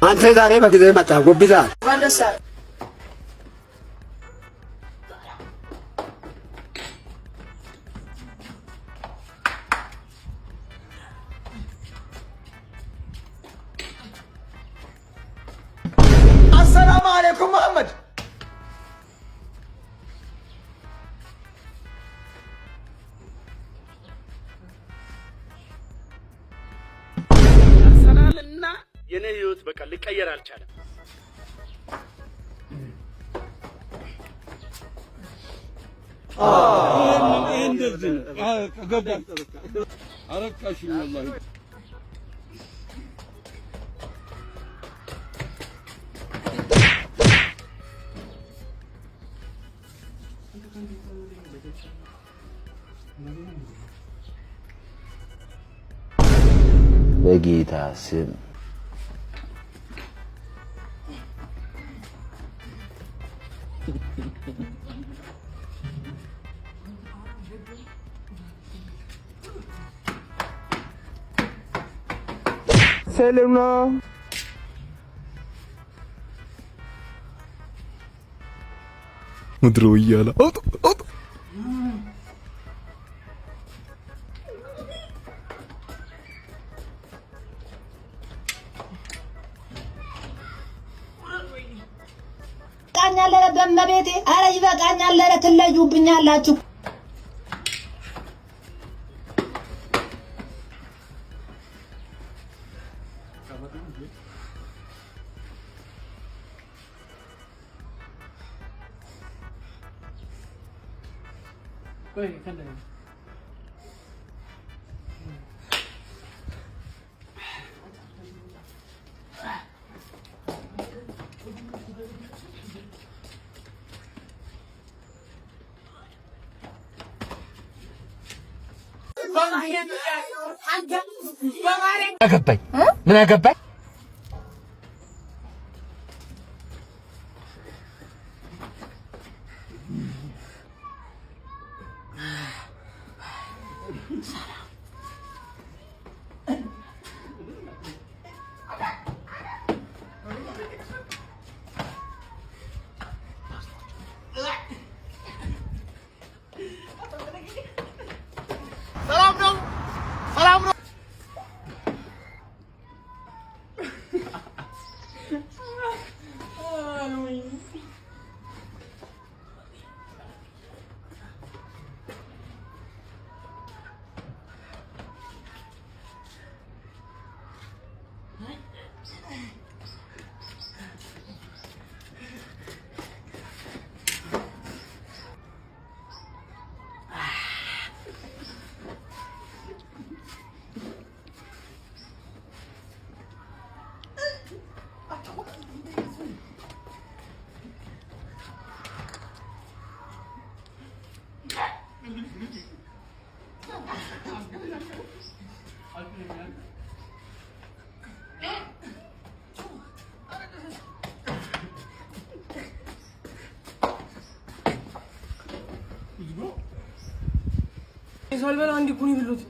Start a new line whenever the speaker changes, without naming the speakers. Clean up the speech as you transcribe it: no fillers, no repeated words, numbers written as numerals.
አንተ ዛሬ በጊዜ መጣ ጎብዛል ወንደሳ
السلام عليكم محمد
አርሰናልና የኔ ህይወት በቃ ሊቀየር አልቻለም።
እንደዚህ ገባ አረካሽ والله
በጌታ ስም
ሰላም ነው ምድሮ እያለ
ቃኛለ በመቤቴ አረ ይበቃኛል። ኧረ ትለዩብኛላችሁ።
አገባኝ ምን አገባኝ
ሰላም ነው
ይሳልበላ አንዲ ኩኒ ብሉት